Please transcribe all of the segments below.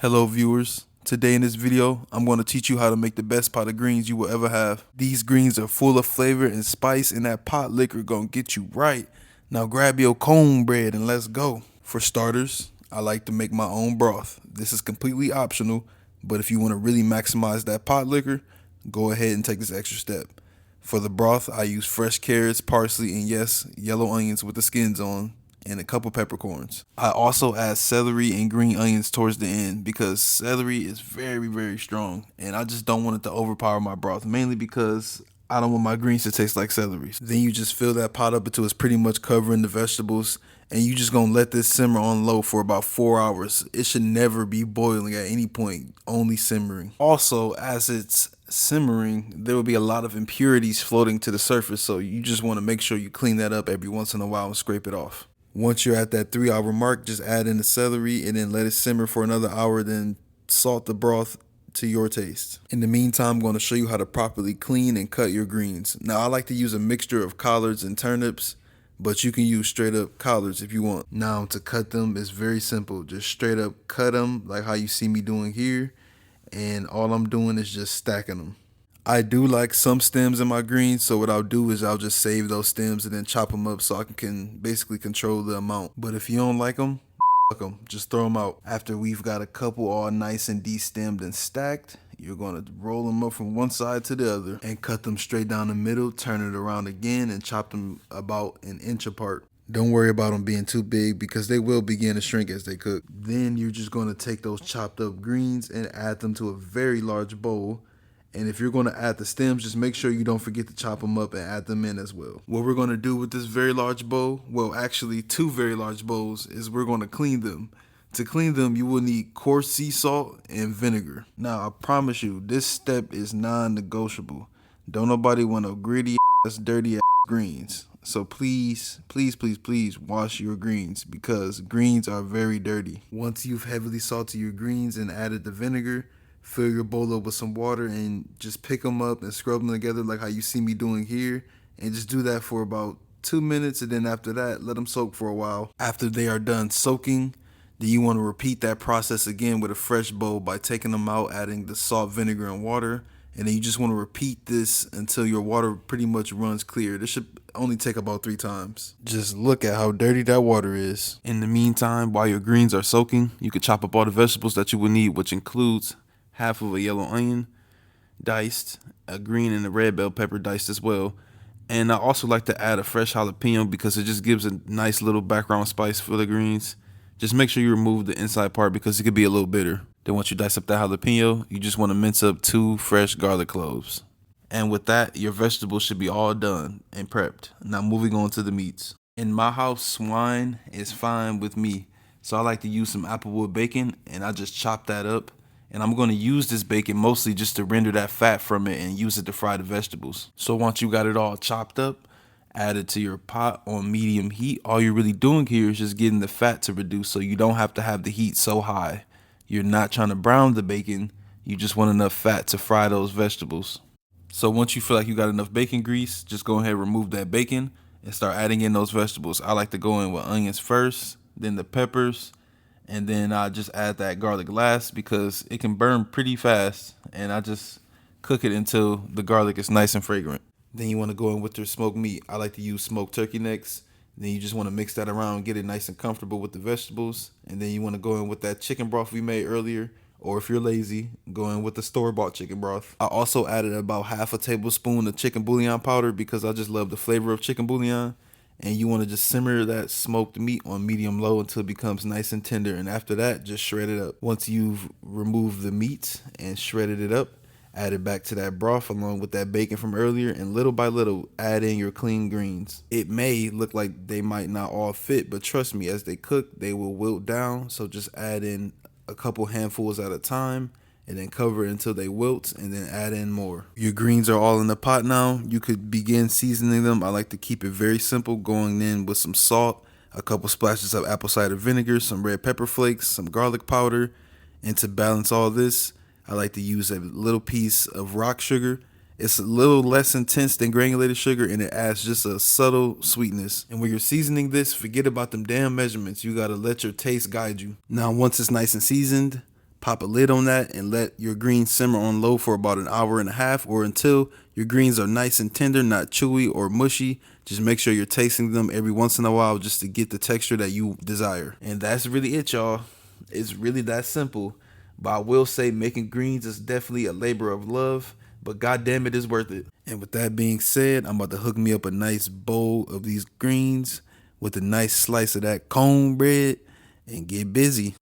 Hello viewers, today in this video, I'm going to teach you how to make the best pot of greens you will ever have. These greens are full of flavor and spice and that pot liquor gonna get you right. Now grab your cornbread and let's go. For starters, I like to make my own broth. This is completely optional, but if you want to really maximize that pot liquor, go ahead and take this extra step. For the broth, I use fresh carrots, parsley, and yes, yellow onions with the skins on, and a couple peppercorns. I also add celery and green onions towards the end because celery is very strong and I just don't want it to overpower my broth, mainly because I don't want my greens to taste like celery. Then you just fill that pot up until it's pretty much covering the vegetables, and you just gonna let this simmer on low for about 4 hours. It should never be boiling at any point, only simmering. Also, as it's simmering, there will be a lot of impurities floating to the surface, so you just want to make sure you clean that up every once in a while and scrape it off. Once you're at that 3 hour mark, just add in the celery and then let it simmer for another hour, then salt the broth to your taste. In the meantime, I'm going to show you how to properly clean and cut your greens. Now, I like to use a mixture of collards and turnips, but you can use straight up collards if you want. Now, to cut them is very simple. Just straight up cut them like how you see me doing here, and all I'm doing is just stacking them. I do like some stems in my greens, so what I'll do is I'll just save those stems and then chop them up so I can basically control the amount. But if you don't like them, fuck them. Just throw them out. After we've got a couple all nice and de-stemmed and stacked, you're going to roll them up from one side to the other and cut them straight down the middle, turn it around again, and chop them about an inch apart. Don't worry about them being too big because they will begin to shrink as they cook. Then you're just going to take those chopped up greens and add them to a very large bowl. And if you're going to add the stems, just make sure you don't forget to chop them up and add them in as well. What we're going to do with this very large bowl, well actually 2 very large bowls, is we're going to clean them. To clean them, you will need coarse sea salt and vinegar. Now I promise you, this step is non-negotiable. Don't nobody want no gritty ass, dirty ass greens. So please wash your greens because greens are very dirty. Once you've heavily salted your greens and added the vinegar, fill your bowl up with some water and just pick them up and scrub them together like how you see me doing here. And just do that for about 2 minutes, and then after that, let them soak for a while. After they are done soaking, then you want to repeat that process again with a fresh bowl by taking them out, adding the salt, vinegar, and water. And then you just want to repeat this until your water pretty much runs clear. This should only take about 3 times. Just look at how dirty that water is. In the meantime, while your greens are soaking, you can chop up all the vegetables that you will need, which includes half of a yellow onion diced, a green and a red bell pepper diced as well. And I also like to add a fresh jalapeno because it just gives a nice little background spice for the greens. Just make sure you remove the inside part because it could be a little bitter. Then once you dice up that jalapeno, you just want to mince up 2 fresh garlic cloves. And with that, your vegetables should be all done and prepped. Now moving on to the meats. In my house, swine is fine with me. So I like to use some Applewood bacon, and I just chop that up. And I'm going to use this bacon mostly just to render that fat from it and use it to fry the vegetables. So once you got it all chopped up, add it to your pot on medium heat. All you're really doing here is just getting the fat to reduce so you don't have to have the heat so high. You're not trying to brown the bacon. You just want enough fat to fry those vegetables. So once you feel like you got enough bacon grease, just go ahead and remove that bacon and start adding in those vegetables. I like to go in with onions first, then the peppers, and then I just add that garlic last because it can burn pretty fast, and I just cook it until the garlic is nice and fragrant. Then you want to go in with your smoked meat. I like to use smoked turkey necks. Then you just want to mix that around, get it nice and comfortable with the vegetables. And then you want to go in with that chicken broth we made earlier. Or if you're lazy, go in with the store-bought chicken broth. I also added about half a tablespoon of chicken bouillon powder because I just love the flavor of chicken bouillon. And you want to just simmer that smoked meat on medium low until it becomes nice and tender. And after that, just shred it up. Once you've removed the meat and shredded it up, add it back to that broth along with that bacon from earlier, and little by little add in your clean greens. It may look like they might not all fit, but trust me, as they cook, they will wilt down. So just add in a couple handfuls at a time and then cover it until they wilt, and then add in more. Your greens are all in the pot now. You could begin seasoning them. I like to keep it very simple, going in with some salt, a couple splashes of apple cider vinegar, some red pepper flakes, some garlic powder, and to balance all this, I like to use a little piece of rock sugar. It's a little less intense than granulated sugar, and it adds just a subtle sweetness. And when you're seasoning this, forget about them damn measurements. You gotta let your taste guide you. Now, once it's nice and seasoned, Pop a lid on that and let your greens simmer on low for about an hour and a half, or until your greens are nice and tender, not chewy or mushy. Just make sure you're tasting them every once in a while just to get the texture that you desire. And that's really it, y'all. It's really that simple. But I will say making greens is definitely a labor of love, but goddamn it is worth it. And with that being said, I'm about to hook me up a nice bowl of these greens with a nice slice of that cornbread and get busy.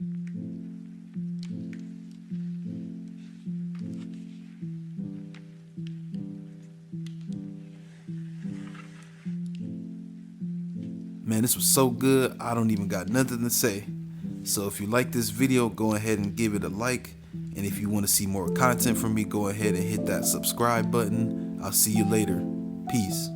Man, this was so good, I don't even got nothing to say. So if you like this video, go ahead and give it a like. And if you want to see more content from me, go ahead and hit that subscribe button. I'll see you later. Peace.